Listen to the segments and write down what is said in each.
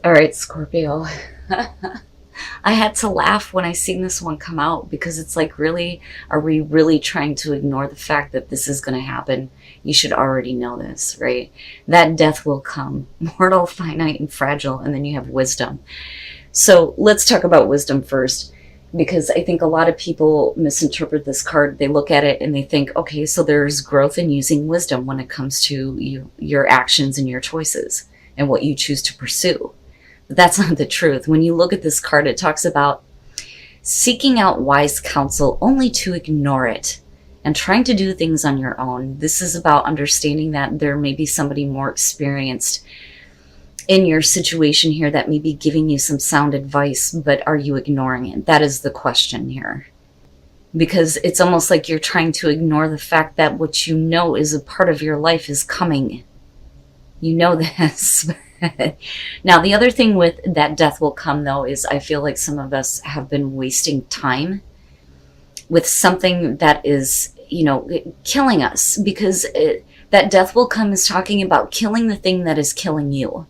All right, Scorpio. I had to laugh when I seen this one come out because it's like, really, are we really trying to ignore the fact that this is going to happen? You should already know this, right? That death will come, mortal, finite, and fragile, and then you have wisdom. So let's talk about wisdom first, because I think a lot of people misinterpret this card. They look at it and they think, okay, so there's growth in using wisdom when it comes to your actions and your choices and what you choose to pursue. But that's not the truth. When you look at this card, it talks about seeking out wise counsel only to ignore it and trying to do things on your own. This is about understanding that there may be somebody more experienced in your situation here that may be giving you some sound advice, but are you ignoring it? That is the question here. Because it's almost like you're trying to ignore the fact that what you know is a part of your life is coming. You know this. Now, the other thing with that death will come, though, is I feel like some of us have been wasting time with something that is, killing us. Because that death will come is talking about killing the thing that is killing you.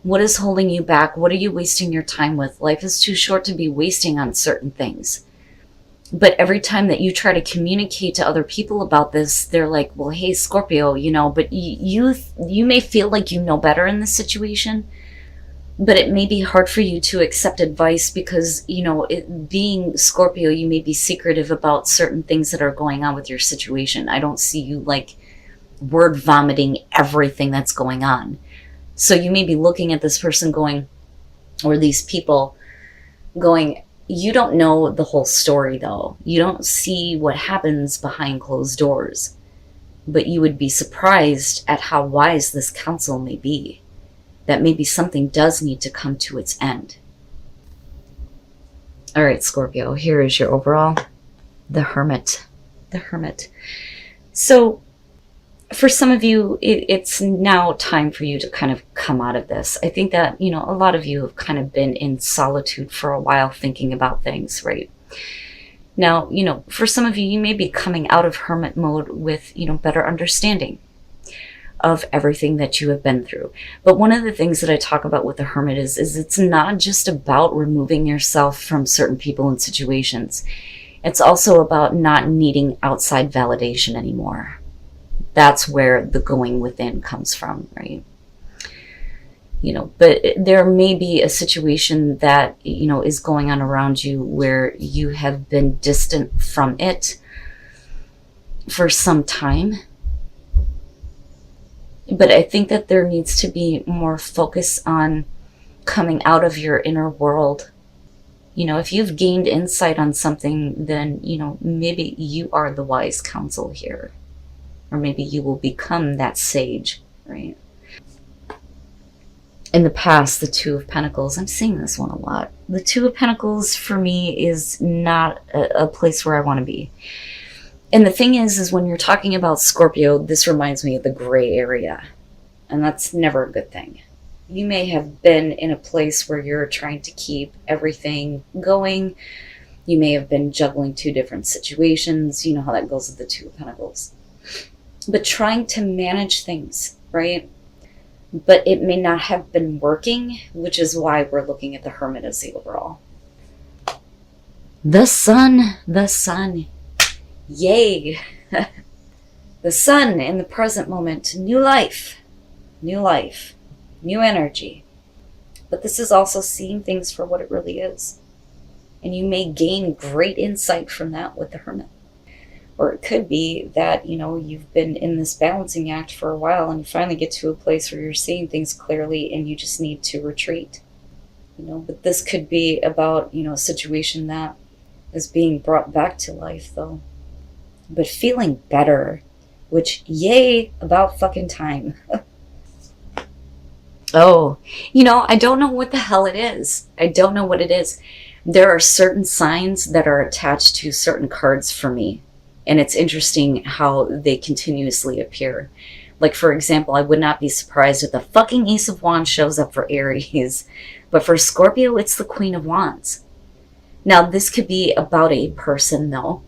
What is holding you back? What are you wasting your time with? Life is too short to be wasting on certain things. But every time that you try to communicate to other people about this, they're like, well, hey, Scorpio, but you may feel like you know better in this situation, but it may be hard for you to accept advice because, being Scorpio, you may be secretive about certain things that are going on with your situation. I don't see you like word vomiting everything that's going on. So you may be looking at this person going, or these people going, you don't know the whole story though. You don't see what happens behind closed doors. But you would be surprised at how wise this counsel may be. That maybe something does need to come to its end. All right, Scorpio, here is your overall. The Hermit. The Hermit. So for some of you, it's now time for you to kind of come out of this. I think that, a lot of you have kind of been in solitude for a while thinking about things, right? Now, for some of you, you may be coming out of hermit mode with, better understanding of everything that you have been through. But one of the things that I talk about with the Hermit is it's not just about removing yourself from certain people and situations. It's also about not needing outside validation anymore. That's where the going within comes from, right? But there may be a situation that, is going on around you where you have been distant from it for some time. But I think that there needs to be more focus on coming out of your inner world. If you've gained insight on something, then, maybe you are the wise counsel here. Or maybe you will become that sage, right? In the past, the Two of Pentacles, I'm seeing this one a lot. The Two of Pentacles for me is not a place where I want to be. And the thing is when you're talking about Scorpio, this reminds me of the gray area. And that's never a good thing. You may have been in a place where you're trying to keep everything going. You may have been juggling two different situations. You know how that goes with the Two of Pentacles. But trying to manage things, right? But it may not have been working, which is why we're looking at the Hermit as the overall. The Sun, the Sun. Yay. The Sun in the present moment, new life, new energy. But this is also seeing things for what it really is. And you may gain great insight from that with the Hermit. Or it could be that, you've been in this balancing act for a while and you finally get to a place where you're seeing things clearly and you just need to retreat. But this could be about, a situation that is being brought back to life though. But feeling better, which yay, about fucking time. Oh, I don't know what the hell it is. I don't know what it is. There are certain signs that are attached to certain cards for me. And it's interesting how they continuously appear. Like, for example, I would not be surprised if the fucking Ace of Wands shows up for Aries. But for Scorpio, it's the Queen of Wands. Now, this could be about a person, though.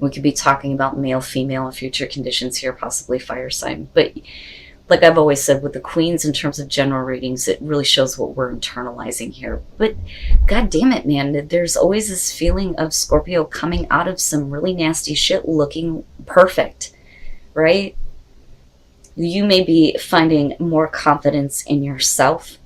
We could be talking about male, female, and future conditions here, possibly fire sign. But like I've always said with the queens, in terms of general readings, it really shows what we're internalizing here. But god damn it, man, there's always this feeling of Scorpio coming out of some really nasty shit looking perfect, right? You may be finding more confidence in yourself.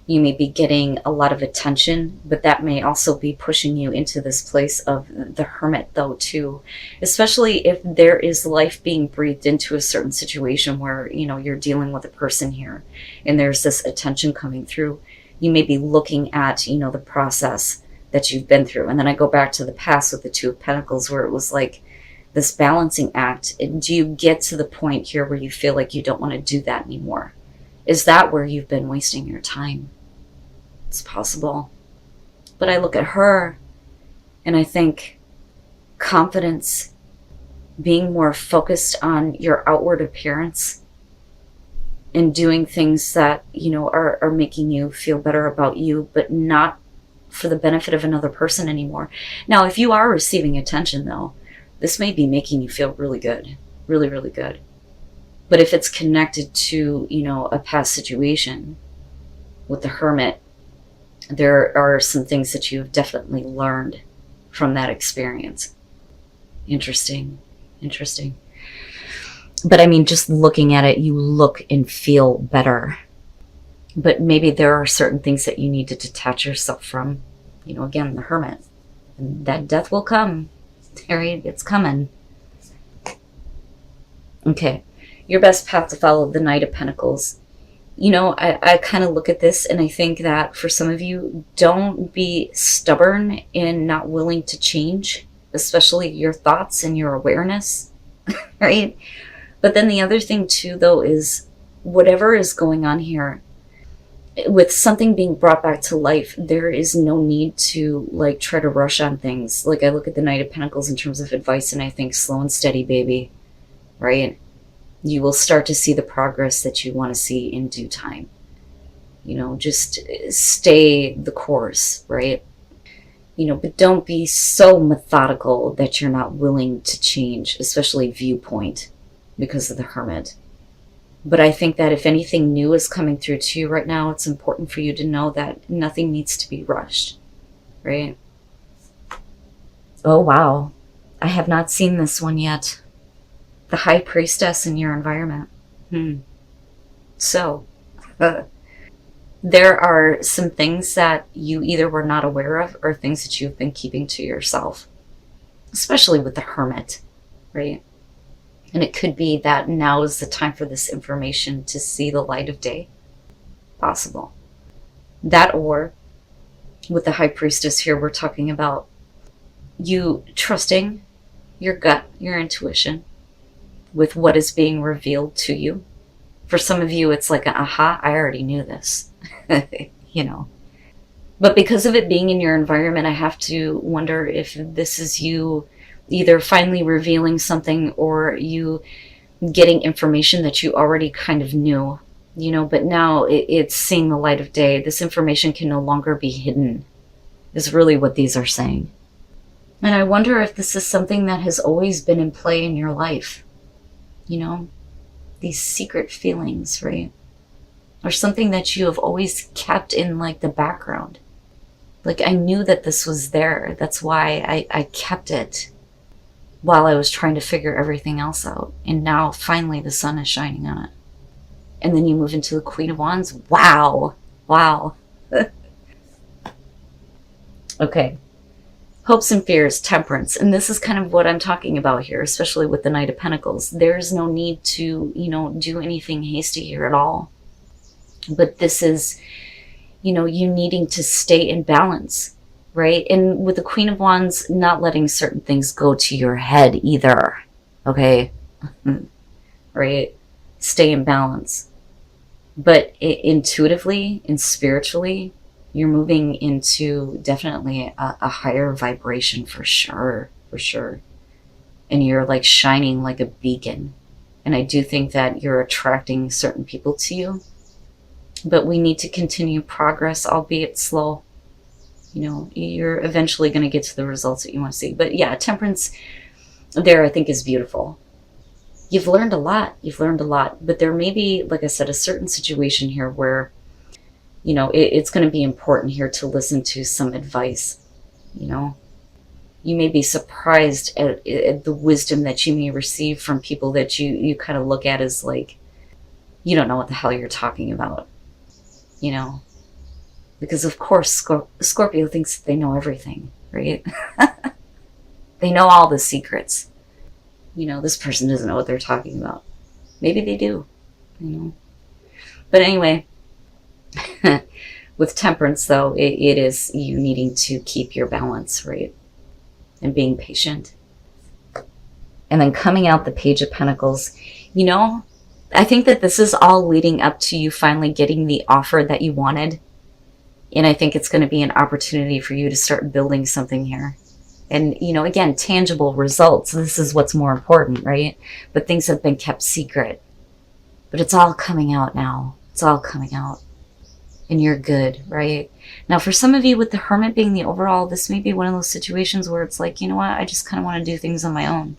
You may be getting a lot of attention, but that may also be pushing you into this place of the hermit though too. Especially if there is life being breathed into a certain situation where, you know, you're dealing with a person here and there's this attention coming through. You may be looking at, you know, the process that you've been through. And then I go back to the past with the Two of Pentacles, where it was like this balancing act. Do you get to the point here where you feel like you don't want to do that anymore? Is that where you've been wasting your time? It's possible. But I look at her and I think confidence, being more focused on your outward appearance and doing things that, you know, are making you feel better about you, but not for the benefit of another person anymore. Now, if you are receiving attention though, this may be making you feel really good, really, really good. But if it's connected to, you know, a past situation with the hermit, there are some things that you have definitely learned from that experience. Interesting. Interesting. But I mean, just looking at it, you look and feel better. But maybe there are certain things that you need to detach yourself from. You know, again, the hermit. And that death will come. It's coming. Okay. Your best path to follow, the Knight of Pentacles. You know, I kind of look at this and I think that for some of you, don't be stubborn and not willing to change, especially your thoughts and your awareness, right? But then the other thing too, though, is whatever is going on here, with something being brought back to life, there is no need to like try to rush on things. Like I look at the Knight of Pentacles in terms of advice and I think slow and steady, baby, right? You will start to see the progress that you want to see in due time. You know, just stay the course, right? You know, but don't be so methodical that you're not willing to change, especially viewpoint, because of the hermit. But I think that if anything new is coming through to you right now, it's important for you to know that nothing needs to be rushed, right? Oh, wow. I have not seen this one yet. The High Priestess in your environment. So, there are some things that you either were not aware of or things that you've been keeping to yourself, especially with the hermit, right? And it could be that now is the time for this information to see the light of day. Possible. That, or with the High Priestess here, we're talking about you trusting your gut, your intuition, with what is being revealed to you. For some of you, it's like, aha, I already knew this, you know. But because of it being in your environment, I have to wonder if this is you either finally revealing something or you getting information that you already kind of knew, you know, but now it's seeing the light of day. This information can no longer be hidden, is really what these are saying. And I wonder if this is something that has always been in play in your life. You know, these secret feelings, right? Or something that you have always kept in like the background. Like I knew that this was there. That's why I kept it while I was trying to figure everything else out. And now finally the sun is shining on it. And then you move into the Queen of Wands. Wow. Wow. Okay. Hopes and fears, temperance. And this is kind of what I'm talking about here, especially with the Knight of Pentacles. There's no need to, you know, do anything hasty here at all. But this is, you know, you needing to stay in balance, right? And with the Queen of Wands, not letting certain things go to your head either. Okay? Right? Stay in balance. But intuitively and spiritually, you're moving into definitely a higher vibration for sure, for sure. And you're like shining like a beacon. And I do think that you're attracting certain people to you. But we need to continue progress, albeit slow. You know, you're eventually going to get to the results that you want to see. But yeah, temperance there I think is beautiful. you've learned a lot. You've learned a lot. But there may be, like I said, a certain situation here where, you know, it's going to be important here to listen to some advice. You know, you may be surprised at the wisdom that you may receive from people that you kind of look at as like, you don't know what the hell you're talking about, you know, because of course Scorpio thinks they know everything, right? They know all the secrets. You know, this person doesn't know what they're talking about. Maybe they do, you know. But anyway, with Temperance, though, it is you needing to keep your balance, right? And being patient. And then coming out the Page of Pentacles, you know, I think that this is all leading up to you finally getting the offer that you wanted. And I think it's going to be an opportunity for you to start building something here. And, you know, again, tangible results. This is what's more important, right? But things have been kept secret. But it's all coming out now. It's all coming out. And you're good, right? Now, for some of you, with the Hermit being the overall, this may be one of those situations where it's like, you know what? I just kind of want to do things on my own.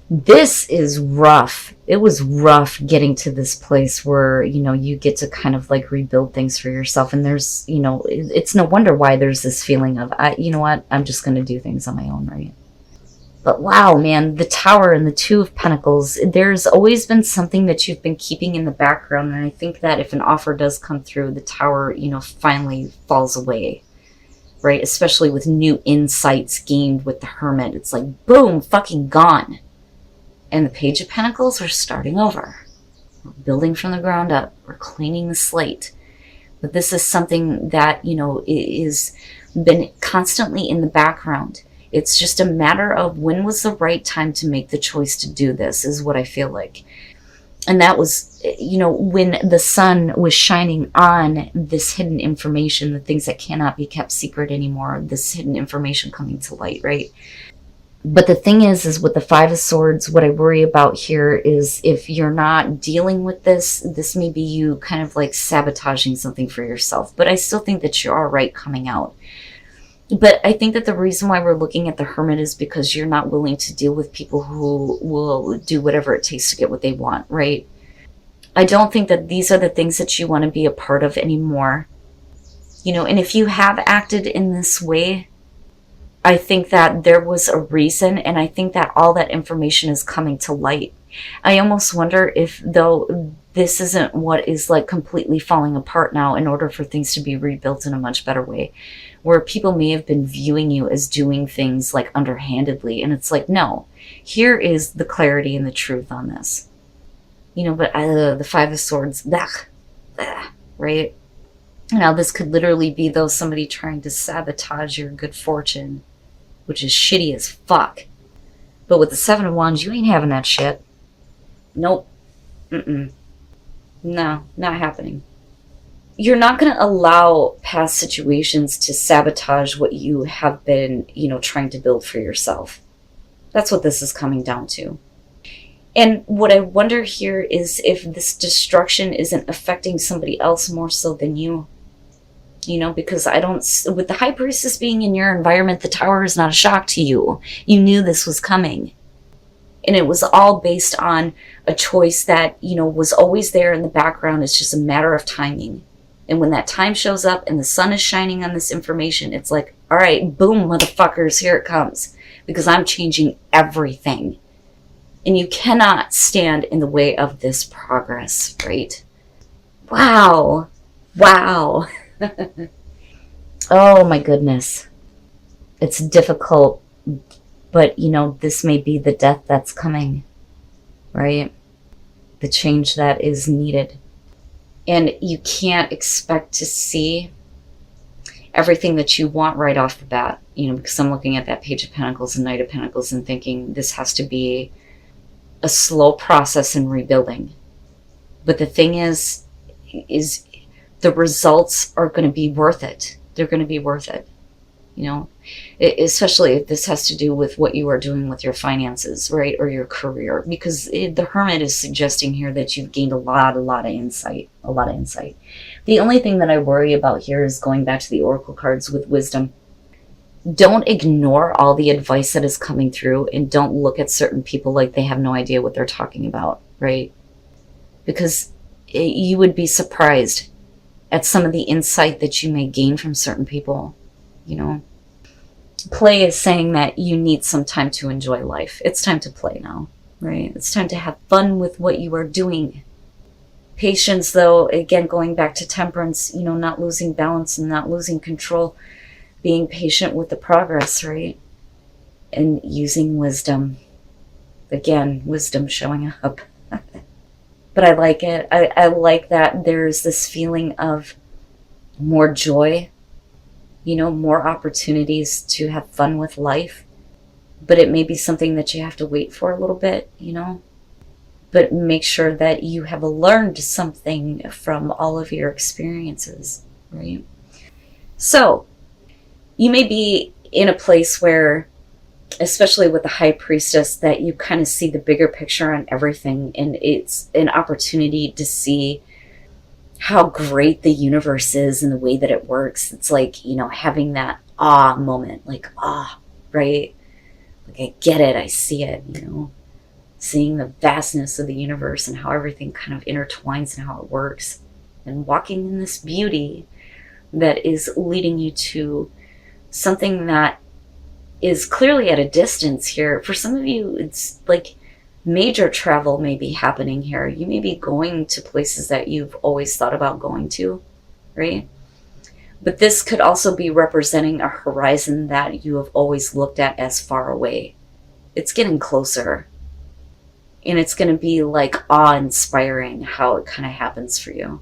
This is rough. It was rough getting to this place where, you know, you get to kind of like rebuild things for yourself. And there's, you know, it's no wonder why there's this feeling of, you know what, I'm just going to do things on my own, right? But wow, man, the Tower and the Two of Pentacles, there's always been something that you've been keeping in the background. And I think that if an offer does come through, the Tower, you know, finally falls away, right? Especially with new insights gained with the Hermit. It's like, boom, fucking gone. And the Page of Pentacles, we're starting over. We're building from the ground up. We're cleaning the slate. But this is something that, you know, is been constantly in the background. It's just a matter of when was the right time to make the choice to do this, is what I feel like. And that was, you know, when the sun was shining on this hidden information, the things that cannot be kept secret anymore, this hidden information coming to light, right? But the thing is with the Five of Swords, what I worry about here is if you're not dealing with this, this may be you kind of like sabotaging something for yourself. But I still think that you're all right coming out. But I think that the reason why we're looking at the Hermit is because you're not willing to deal with people who will do whatever it takes to get what they want, right? I don't think that these are the things that you want to be a part of anymore. You know, and if you have acted in this way, I think that there was a reason, and I think that all that information is coming to light. I almost wonder if, though, this isn't what is like completely falling apart now in order for things to be rebuilt in a much better way, where people may have been viewing you as doing things like underhandedly, and it's like, no, here is the clarity and the truth on this. You know, but the Five of Swords, right? Now, this could literally be, though, somebody trying to sabotage your good fortune, which is shitty as fuck. But with the Seven of Wands, you ain't having that shit. Nope. No, not happening. You're not going to allow past situations to sabotage what you have been, you know, trying to build for yourself. That's what this is coming down to. And what I wonder here is if this destruction isn't affecting somebody else more so than you. You know, because I don't, with the High Priestess being in your environment, the Tower is not a shock to you. You knew this was coming. And it was all based on a choice that, you know, was always there in the background. It's just a matter of timing. And when that time shows up and the sun is shining on this information, it's like, all right, boom, motherfuckers, here it comes. Because I'm changing everything. And you cannot stand in the way of this progress, right? Wow. Wow. Oh my goodness. It's difficult, but you know, this may be the death that's coming, right? The change that is needed. And you can't expect to see everything that you want right off the bat, you know, because I'm looking at that Page of Pentacles and Knight of Pentacles and thinking this has to be a slow process in rebuilding. But the thing is the results are going to be worth it. They're going to be worth it, you know, especially if this has to do with what you are doing with your finances, right? Or your career, because the Hermit is suggesting here that you've gained a lot of insight, The only thing that I worry about here is going back to the Oracle cards with Wisdom. Don't ignore all the advice that is coming through, and don't look at certain people like they have no idea what they're talking about, right? Because you would be surprised at some of the insight that you may gain from certain people, you know. Play is saying that you need some time to enjoy life. It's time to play now, right? It's time to have fun with what you are doing. Patience, though, again, going back to temperance, you know, not losing balance and not losing control. Being patient with the progress, right? And using wisdom. Again, wisdom showing up. But I like it. I like that there's this feeling of more joy, you know, more opportunities to have fun with life. But it may be something that you have to wait for a little bit, you know. But make sure that you have learned something from all of your experiences, right? So, you may be in a place where, especially with the High Priestess, that you kind of see the bigger picture on everything, and it's an opportunity to see how great the universe is and the way that it works. It's like, you know, having that awe moment, like, right? Like, I get it, I see it, you know, seeing the vastness of the universe and how everything kind of intertwines and how it works, and walking in this beauty that is leading you to something that is clearly at a distance here. For some of you, it's like major travel may be happening here. You may be going to places that you've always thought about going to, right? But this could also be representing a horizon that you have always looked at as far away. It's getting closer. And it's going to be like awe-inspiring how it kind of happens for you.